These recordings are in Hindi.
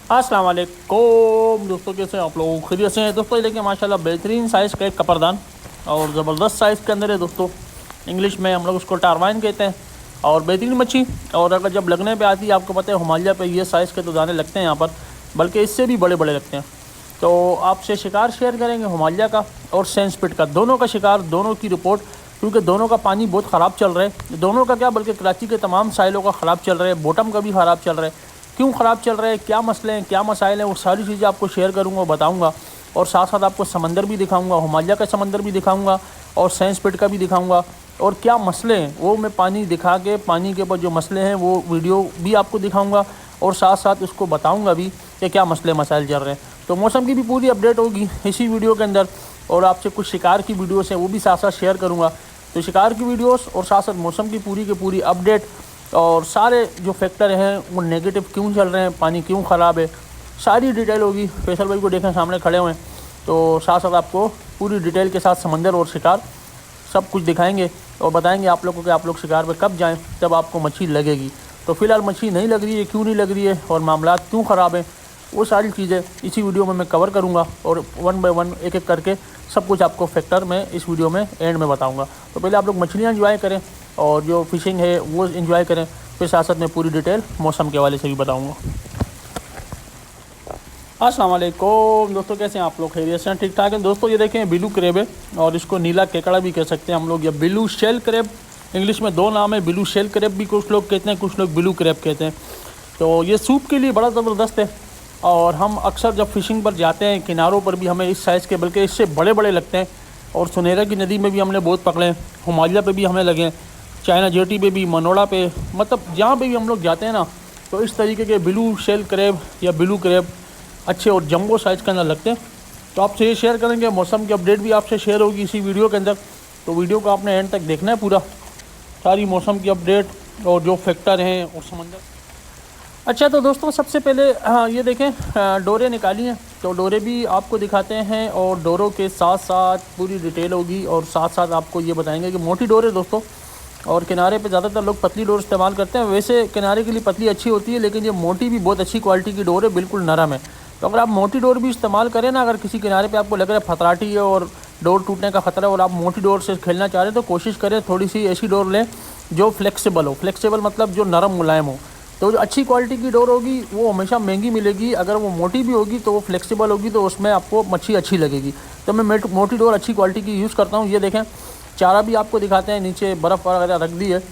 अस्सलाम वालेकुम दोस्तों, कैसे हैं आप लोग? खैरियत से हैं दोस्तों? देखिए माशाल्लाह बेहतरीन साइज़ का एक कपरदान और ज़बरदस्त साइज़ के अंदर है दोस्तों। इंग्लिश में हम लोग उसको टारवाइन कहते हैं और बेहतरीन मच्छी। और अगर जब लगने पे आती है, आपको पता है हिमालय पे ये साइज़ के तो दाने लगते हैं यहाँ पर, बल्कि इससे भी बड़े बड़े लगते हैं। तो आपसे शिकार शेयर करेंगे हिमालय का और सैंडस्पिट का, दोनों का शिकार, दोनों की रिपोर्ट, क्योंकि दोनों का पानी बहुत ख़राब चल रहा है। दोनों का क्या, बल्कि कराची के तमाम साहिलों का ख़राब चल रहा है, बॉटम का भी ख़राब चल रहा है। क्यों ख़राब चल रहा है, क्या मसले हैं, क्या मसाइल हैं, वो सारी चीज़ें आपको शेयर करूँगा, बताऊँगा। और साथ साथ आपको समंदर भी दिखाऊँगा, हिमालय का समंदर भी दिखाऊँगा और सैंडस्पिट का भी दिखाऊँगा। और क्या मसले हैं वो मैं पानी दिखा के, पानी के ऊपर जो मसले हैं वो वीडियो भी आपको दिखाऊँगा और साथ साथ उसको बताऊँगा भी कि क्या मसले मसाइल चल रहे हैं। तो मौसम की भी पूरी अपडेट होगी इसी वीडियो के अंदर। और आपसे कुछ शिकार की वीडियोस हैं वो भी साथ साथ शेयर करूँगा। तो शिकार की वीडियोस और साथ साथ मौसम की पूरी अपडेट और सारे जो फैक्टर हैं वो नेगेटिव क्यों चल रहे हैं, पानी क्यों ख़राब है, सारी डिटेल होगी। फैसल भाई को देखें सामने खड़े हुए हैं, तो साथ साथ आपको पूरी डिटेल के साथ समंदर और शिकार सब कुछ दिखाएंगे और बताएंगे आप लोगों को कि आप लोग शिकार पे कब जाएं, तब आपको मछली लगेगी। तो फ़िलहाल मछली नहीं लग रही है, क्यों नहीं लग रही है और मामला क्यों ख़राब है, वो सारी चीज़ें इसी वीडियो में मैं कवर करूँगा और वन बाय वन एक एक करके सब कुछ आपको फैक्टर मैं इस वीडियो में एंड में बताऊँगा। तो पहले आप लोग मछलियाँ एंजॉय करें और जो फ़िशिंग है वो एंजॉय करें, फिर साथ साथ मैं पूरी डिटेल मौसम के हवाले से भी बताऊँगा। अस्सलाम वालेकुम दोस्तों, कैसे हैं आप लोग? खैरियत से हैं? ठीक ठाक है दोस्तों। ये देखें बिलू क्रेब है और इसको नीला केकड़ा भी कह सकते हैं हम लोग, या बिलू शेल क्रेब। इंग्लिश में दो नाम है, बिलू शेल क्रेब भी कुछ लोग कहते हैं, कुछ लोग बिलू क्रेब कहते हैं। तो ये सूप के लिए बड़ा ज़बरदस्त है और हम अक्सर जब फ़िशिंग पर जाते हैं किनारों पर भी हमें इस साइज़ के, बल्कि इससे बड़े बड़े लगते हैं। और सुनहरा की नदी में भी हमने बहुत पकड़े हैं, हिमालय पे भी हमें लगे हैं, चाइना जेटी पे भी, मनोड़ा पे, मतलब जहाँ पे भी हम लोग जाते हैं ना, तो इस तरीके के बिलू शेल क्रेब या बिलू क्रेब अच्छे और जंबो साइज़ के अंदर लगते हैं। तो आपसे ये शेयर करेंगे, मौसम की अपडेट भी आपसे शेयर होगी इसी वीडियो के अंदर। तो वीडियो को आपने एंड तक देखना है पूरा, सारी मौसम की अपडेट और जो फैक्टर हैं और समंदर। अच्छा तो दोस्तों सबसे पहले हाँ ये देखें, डोरे निकाली हैं, तो डोरे भी आपको दिखाते हैं और डोरों के साथ साथ पूरी डिटेल होगी और साथ साथ आपको ये बताएंगे कि मोटी डोरे दोस्तों, और किनारे पे ज़्यादातर लोग पतली डोर इस्तेमाल करते हैं। वैसे किनारे के लिए पतली अच्छी होती है, लेकिन ये मोटी भी बहुत अच्छी क्वालिटी की डोर है, बिल्कुल नरम है। तो अगर आप मोटी डोर भी इस्तेमाल करें ना, अगर किसी किनारे पे आपको लग रहा है फतराटी है और डोर टूटने का ख़तरा है और आप मोटी डोर से खेलना चाह रहे हैं, तो कोशिश करें थोड़ी सी ऐसी डोर लें जो फ्लेक्सिबल हो। फ्लेक्सिबल मतलब जो नरम मुलायम हो। तो जो अच्छी क्वालिटी की डोर होगी वो हमेशा महंगी मिलेगी, अगर वो मोटी भी होगी तो वो फ्लेक्सिबल होगी, तो उसमें आपको मच्छी अच्छी लगेगी। तो मैं मोटी डोर अच्छी क्वालिटी की यूज़ करता हूँ। ये देखें चारा भी आपको दिखाते हैं, नीचे बर्फ़ वगैरह रख दी है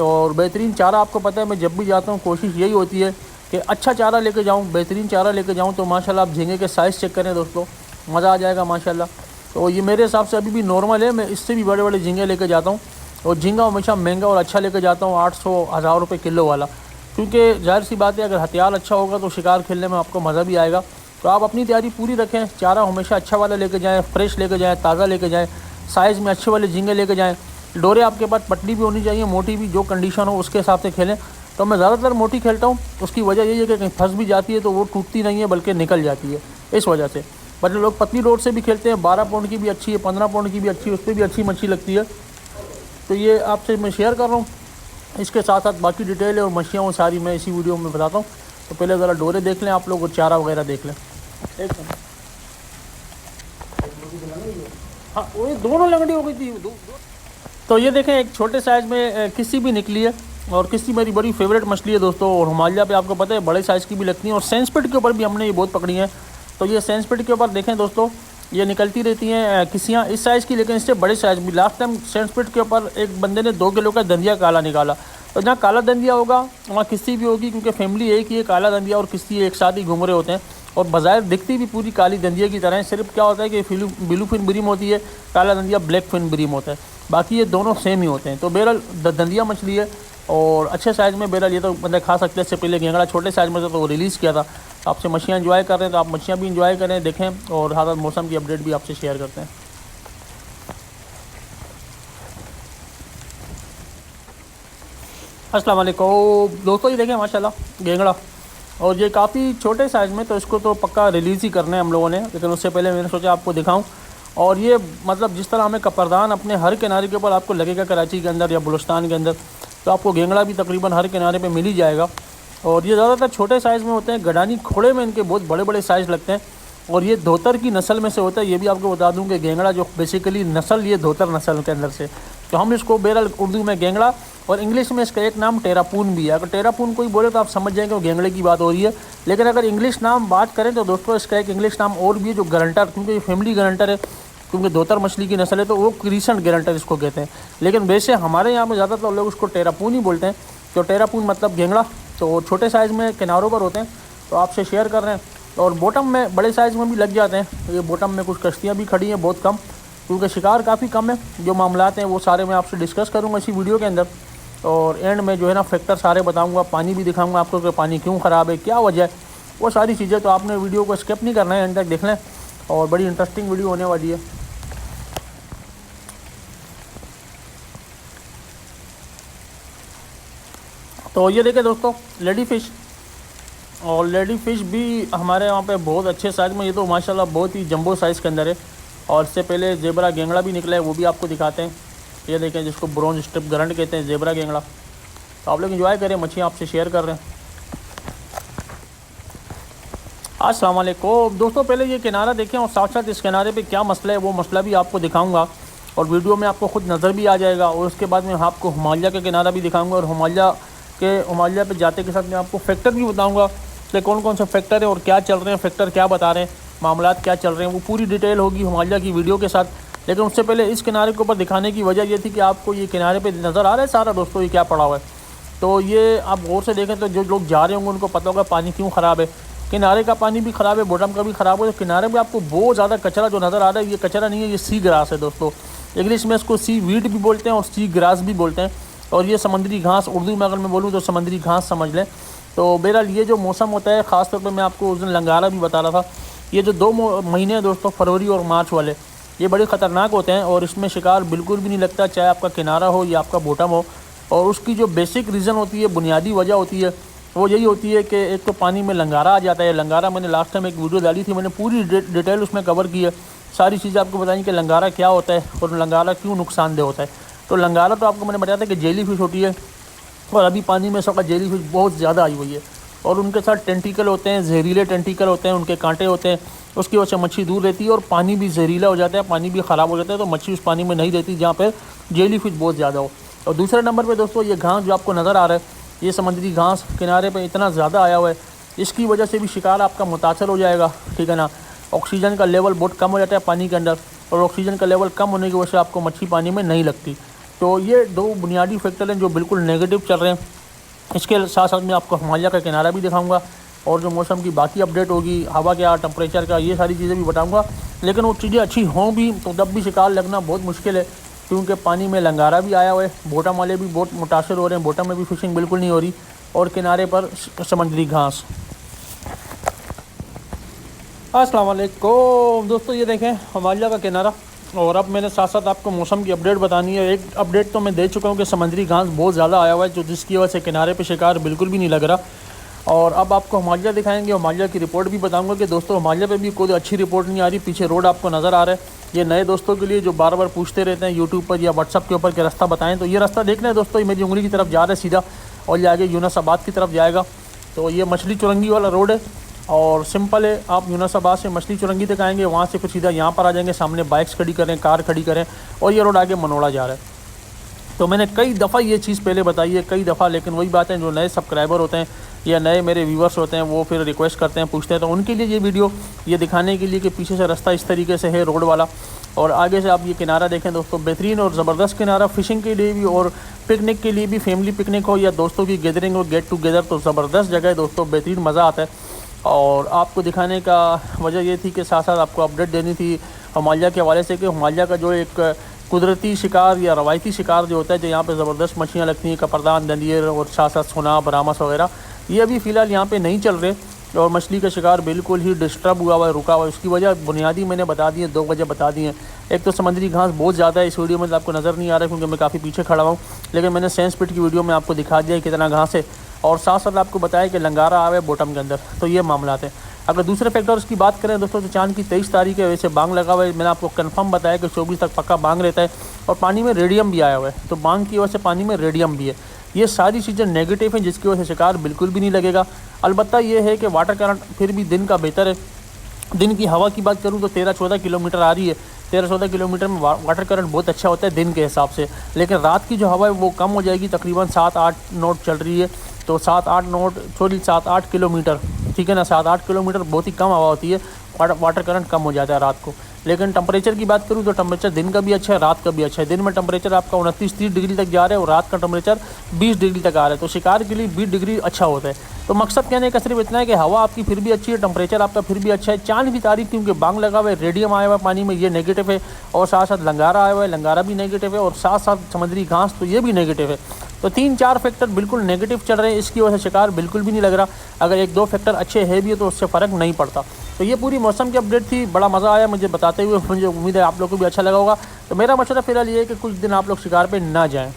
और बेहतरीन चारा। आपको पता है मैं जब भी जाता हूँ कोशिश यही होती है कि अच्छा चारा लेके जाऊँ, बेहतरीन चारा लेके जाऊँ। तो माशाल्लाह आप झींगे के साइज़ चेक करें दोस्तों, मज़ा आ जाएगा माशाल्लाह। तो ये मेरे हिसाब से अभी भी नॉर्मल है, मैं इससे भी बड़े बड़े झींगे लेके जाता हूँ और झींगा हमेशा महंगा और अच्छा लेके जाता हूँ, 800-1000 रुपये किलो वाला। क्योंकि जाहिर सी बात है अगर हथियार अच्छा होगा तो शिकार खेलने में आपको मज़ा भी आएगा। तो आप अपनी तैयारी पूरी रखें, चारा हमेशा अच्छा वाला लेके जाएँ, फ्रेश लेके जाएँ, ताज़ा लेके जाएँ, साइज़ में अच्छे वाले झींगे लेके जाएँ। डोरे आपके पास पतली भी होनी चाहिए, मोटी भी, जो कंडीशन हो उसके हिसाब से खेलें। तो मैं ज़्यादातर मोटी खेलता हूँ, उसकी वजह यही है कि कहीं फंस भी जाती है तो वो टूटती नहीं है बल्कि निकल जाती है, इस वजह से। बट लोग पतली डोर से भी खेलते हैं, 12 पाउंड की भी अच्छी है, 15 पाउंड की भी अच्छी है, उस पर भी अच्छी मच्छी लगती है। तो ये आपसे मैं शेयर कर रहा हूँ। इसके साथ साथ बाकी डिटेल है और मछलियाँ वो सारी मैं इसी वीडियो में बताता हूँ। तो पहले ज़रा डोरे देख लें आप लोग और चारा वगैरह देख लें। एक मिनट, हाँ वो दोनों लंगड़ी हो गई थी तो ये देखें एक छोटे साइज़ में किसी भी निकली है और किसी मेरी बड़ी फेवरेट मछली है दोस्तों। और हिमालय पे आपको पता है बड़े साइज़ की भी लगती हैं और सैंडस्पिट के ऊपर भी हमने ये बहुत पकड़ी हैं। तो ये सैंडस्पिट के ऊपर देखें दोस्तों, ये निकलती रहती हैं किसियाँ इस साइज़ की, लेकिन इससे बड़े साइज़ भी। लास्ट टाइम सैंडस्पिट के ऊपर एक बंदे ने 2 किलो का दंदिया काला निकाला। तो जहाँ काला दंदिया होगा वहाँ किसी भी होगी, क्योंकि फैमिली एक ही है, काला दंदिया और किसी एक साथ ही घूम रहे होते हैं और बाज़ाहिर दिखती भी पूरी काली दंदिया की तरह है। सिर्फ क्या होता है कि ब्लू फिन ब्रीम होती है, काला दंदिया ब्लैक फिन ब्रीम होता है, बाकी ये दोनों सेम ही होते हैं। तो बहरहाल दंदिया मछली है और अच्छे साइज़ में, बहरहाल ये तो बंदे खा सकते हैं। इससे पहले घेंगड़ा छोटे साइज़ में था तो वो रिलीज़ किया था। आपसे मछलियाँ एंजॉय कर रहे हैं तो आप मछलियाँ भी एंजॉय करें, देखें और साथ साथ मौसम की अपडेट भी आपसे शेयर करते हैं। अस्सलाम वालेकुम दोस्तों, ये देखें माशाल्लाह घेंगड़ा, और ये काफ़ी छोटे साइज़ में, तो इसको तो पक्का रिलीज़ ही करना है हम लोगों ने, लेकिन उससे पहले मैंने सोचा आपको दिखाऊं। और ये मतलब जिस तरह हमें कपरदान अपने हर किनारे के ऊपर आपको लगेगा कराची के अंदर या बलुस्तान के अंदर, तो आपको घेंगड़ा भी तकरीबन हर किनारे पे मिल ही जाएगा। और ये ज़्यादातर छोटे साइज़ में होते हैं। गडानी खोड़े में इनके बहुत बड़े बड़े साइज़ लगते हैं और ये धोतर की नस्ल में से होता है। ये भी आपको बता दूं कि गेंगड़ा जो बेसिकली नस्ल ये धोतर नस्ल के अंदर से, तो हम इसको बहरहाल उर्दू में गेंगड़ा और इंग्लिश में इसका एक नाम टेरापून भी है। अगर टेरापून कोई बोले तो आप समझ जाएंगे वो गेंगड़े की बात हो रही है। लेकिन अगर इंग्लिश नाम बात करें तो दोस्तों इसका एक इंग्लिश नाम और भी है जो गरंटर, क्योंकि ये फैमिली गरंटर है, क्योंकि धोतर मछली की नस्ल है तो वो क्रीसेंट गरंटर इसको कहते हैं। लेकिन वैसे हमारे यहाँ में ज़्यादातर लोग उसको टेरापून ही बोलते हैं। तो टेरापून मतलब गेंगड़ा, तो छोटे साइज़ में किनारों पर होते हैं, तो आपसे शेयर कर रहे हैं। और बॉटम में बड़े साइज़ में भी लग जाते हैं। ये बॉटम में कुछ कश्तियाँ भी खड़ी हैं, बहुत कम, क्योंकि शिकार काफ़ी कम है। जो मामलात हैं वो सारे मैं आपसे डिस्कस करूँगा इसी वीडियो के अंदर। और एंड में जो है ना फैक्टर सारे बताऊँगा, पानी भी दिखाऊँगा आपको कि पानी क्यों ख़राब है, क्या वजह है, वो सारी चीज़ें। तो आपने वीडियो को स्किप नहीं करना है, एंड तक देख लें और बड़ी इंटरेस्टिंग वीडियो होने वाली है। तो ये देखें दोस्तों लेडी फ़िश, और लेडी फ़िश भी हमारे यहाँ पे बहुत अच्छे साइज़ में, ये तो माशाल्लाह बहुत ही जंबो साइज़ के अंदर है। और इससे पहले ज़ेबरा गेंगड़ा भी निकला है, वो भी आपको दिखाते हैं। ये देखें जिसको ब्रॉन्ज स्ट्रिप गरंट कहते हैं, ज़ेबरा गेंगड़ा। तो आप लोग एंजॉय करें, मछलियाँ आपसे शेयर कर रहे हैं। अस्सलाम वालेकुम दोस्तों, पहले ये किनारा देखें और साथ साथ इस किनारे पे क्या मसला है वो मसला भी आपको दिखाऊंगा और वीडियो में आपको खुद नज़र भी आ जाएगा। और उसके बाद में आपको हिमालय का किनारा भी दिखाऊंगा और हिमालय पे जाते के साथ मैं आपको फैक्टर भी बताऊँगा कि कौन कौन से फैक्टर है और क्या चल रहे हैं, फैक्टर क्या बता रहे हैं, मामलात क्या चल रहे हैं, वो पूरी डिटेल होगी हिमालय की वीडियो के साथ। लेकिन उससे पहले इस किनारे के ऊपर दिखाने की वजह ये थी कि आपको ये किनारे पे नज़र आ रहा है सारा दोस्तों ये क्या पड़ा हुआ है। तो ये आप गौर से देखें तो जो लोग जा रहे होंगे उनको पता होगा पानी क्यों ख़राब है। किनारे का पानी भी ख़राब है, बॉटम का भी ख़राब है। तो किनारे पे आपको बहुत ज़्यादा कचरा जो नज़र आ रहा है, ये कचरा नहीं है, ये सी ग्रास है दोस्तों। इंग्लिश में इसको सी वीड भी बोलते हैं और सी ग्रास भी बोलते हैं। और ये समंदरी घास, उर्दू में अगर मैं बोलूँ तो समंदरी घास समझ लें। तो बहरहाल ये जो मौसम होता है, ख़ास तौर पे मैं आपको उस दिन लंगारा भी बता रहा था, ये जो 2 महीने हैं दोस्तों, फरवरी और मार्च वाले, ये बड़े ख़तरनाक होते हैं और इसमें शिकार बिल्कुल भी नहीं लगता, चाहे आपका किनारा हो या आपका बॉटम हो। और उसकी जो बेसिक रीज़न होती है, बुनियादी वजह होती है, वो यही होती है कि एक तो पानी में लंगारा आ जाता है। लंगारा मैंने लास्ट टाइम एक वीडियो डाली थी, मैंने पूरी डिटेल उसमें कवर की है, सारी चीज़ें आपको बताई कि लंगारा क्या होता है और लंगारा क्यों नुकसानदेह होता है। तो लंगारा तो आपको मैंने बताया था कि जेली फिश होती है और अभी पानी में इस वक्त जेली फिश बहुत ज़्यादा आई हुई है और उनके साथ टेंटिकल होते हैं, जहरीले टेंटिकल होते हैं, उनके कांटे होते हैं। उसकी वजह से मच्छी दूर रहती है और पानी भी जहरीला हो जाता है, पानी भी ख़राब हो जाता है। तो मच्छी उस पानी में नहीं रहती जहाँ पर जेली फिश बहुत ज़्यादा हो। और दूसरे नंबर पर दोस्तों ये घास जो आपको नज़र आ रहा है, ये समुद्री घास किनारे पे इतना ज़्यादा आया हुआ है, इसकी वजह से भी शिकार आपका मुतासर हो जाएगा, ठीक है ना। ऑक्सीजन का लेवल बहुत कम हो जाता है पानी के अंदर और ऑक्सीजन का लेवल कम होने की वजह से आपको मच्छी पानी में नहीं लगती। तो ये 2 बुनियादी फैक्टर हैं जो बिल्कुल नेगेटिव चल रहे हैं। इसके साथ साथ मैं आपको हिमालय का किनारा भी दिखाऊंगा और जो मौसम की बाकी अपडेट होगी, हवा क्या, टेम्परेचर का, ये सारी चीज़ें भी बताऊँगा। लेकिन वो चीज़ें अच्छी हों भी तो तब भी शिकार लगना बहुत मुश्किल है, क्योंकि पानी में लंगारा भी आया हुआ है, बॉटम वाले भी बहुत मुतासर हो रहे हैं, बॉटम में भी फिशिंग बिल्कुल नहीं हो रही और किनारे पर समुद्री घास। अस्सलाम वालेकुम दोस्तों, ये देखें हिमालय का किनारा और अब मैंने साथ साथ आपको मौसम की अपडेट बतानी है। एक अपडेट तो मैं दे चुका हूँ कि समुद्री घास बहुत ज़्यादा आया हुआ है, जो जिसकी वजह से किनारे पे शिकार बिल्कुल भी नहीं लग रहा। और अब आपको हिमालय दिखाएंगे, हिमालय की रिपोर्ट भी बताऊंगा कि दोस्तों हिमालय पे भी कोई अच्छी रिपोर्ट नहीं आ रही। पीछे रोड आपको नज़र आ रहा है, ये नए दोस्तों के लिए जो बार बार पूछते रहते हैं यूट्यूब पर या व्हाट्सअप के ऊपर कि रास्ता बताएं, तो ये रास्ता देख लें दोस्तों, ये मेरी उंगली की तरफ जा रहा है सीधा और ये आगे यूनुसाबाद की तरफ जाएगा। तो ये मछली चुरंगी वाला रोड है और सिंपल है, आप यूनुसाबाद से मछली चुरंगी तक आएंगे, वहाँ से फिर सीधा यहाँ पर आ जाएंगे, सामने बाइक्स खड़ी करें, कार खड़ी करें और ये रोड आगे मनोड़ा जा रहा है। तो मैंने कई दफ़ा ये चीज़ पहले बताई है, कई दफ़ा, लेकिन वही बात है, जो नए सब्सक्राइबर होते हैं या नए मेरे व्यूवर्स होते हैं वो फिर रिक्वेस्ट करते हैं, पूछते हैं, तो उनके लिए ये वीडियो ये दिखाने के लिए कि पीछे से रास्ता इस तरीके से है रोड वाला और आगे से आप ये किनारा देखें दोस्तों, बेहतरीन और ज़बरदस्त किनारा, फ़िशिंग के लिए भी और पिकनिक के लिए भी, फैमिली पिकनिक हो या दोस्तों की गैदरिंग हो, गेट टुगेदर, तो ज़बरदस्त जगह है दोस्तों, बेहतरीन मज़ा आता है। और आपको दिखाने का वजह ये थी कि साथ साथ आपको अपडेट देनी थी हिमालय के हवाले से कि हिमालय का जो एक कुदरती शिकार या रवायती शिकार जो होता है, जो यहाँ पे ज़बरदस्त मछलियाँ लगती हैं, कपरदान, दंदियर और साथ साथ सुना, बरामस वगैरह, ये अभी फ़िलहाल यहाँ पे नहीं चल रहे और मछली का शिकार बिल्कुल ही डिस्टर्ब हुआ हुआ है, रुका हुआ है। उसकी वजह बुनियादी मैंने बता दी है, 2 वजह बता दी हैं। एक तो समुद्री घास बहुत ज़्यादा है, इस वीडियो में आपको नज़र नहीं आ रहा है क्योंकि मैं काफ़ी पीछे खड़ा हूँ, लेकिन मैंने सेंस पिट की वीडियो में आपको दिखा दिया कितना घास है और साथ साथ आपको बताया कि लंगारा आवे बॉटम के अंदर। तो ये मामला है। अगर दूसरे फैक्टर्स की बात करें दोस्तों, तो चांद की 23 तारीख है, वैसे बांग लगा हुआ है, मैंने आपको कंफर्म बताया कि 24 तक पक्का बांग रहता है और पानी में रेडियम भी आया हुआ है, तो बांग की वजह से पानी में रेडियम भी है। ये सारी चीज़ें नेगेटिव हैं जिसकी वजह से शिकार बिल्कुल भी नहीं लगेगा। अलबत्ता ये है कि वाटर करंट फिर भी दिन का बेहतर है। दिन की हवा की बात करूँ तो 13-14 किलोमीटर आ रही है। 13-14 किलोमीटर में वाटर करंट बहुत अच्छा होता है दिन के हिसाब से। लेकिन रात की जो हवा है वो कम हो जाएगी, तकरीबन 7-8 नॉट चल रही है। तो 7-8 किलोमीटर, ठीक है ना, 7-8 किलोमीटर बहुत ही कम हवा होती है, वाटर करंट कम हो जाता है रात को। लेकिन टेम्परेचर की बात करूँ तो टेम्परेचर दिन का भी अच्छा है, रात का भी अच्छा है। दिन में टेम्परेचर आपका 29-30 डिग्री तक जा रहा है और रात का टेम्परेचर 20 डिग्री तक आ रहा है। तो शिकार के लिए 20 डिग्री अच्छा होता है। तो मकसद कहने का सिर्फ इतना है कि हवा आपकी फिर भी अच्छी है, टेम्परेचर आपका फिर भी अच्छा है। चांद की तारीफ क्योंकि बांग लगा हुआ है, रेडियम आया हुआ है पानी में, ये नेगेटिव है। और साथ साथ लंगारा आया हुआ है, लंगारा भी नेगेटिव है। और साथ साथ समुद्री घास, तो ये भी नेगेटिव है। तो 3-4 फैक्टर बिल्कुल नेगेटिव चल रहे हैं, इसकी वजह से शिकार बिल्कुल भी नहीं लग रहा। अगर 1-2 फैक्टर अच्छे है भी तो उससे फ़र्क नहीं पड़ता। तो ये पूरी मौसम की अपडेट थी। बड़ा मज़ा आया मुझे बताते हुए, मुझे उम्मीद है आप लोग को भी अच्छा लगा होगा। तो मेरा मशवरा फिलहाल ये है कि कुछ दिन आप लोग शिकार पे ना जाएं।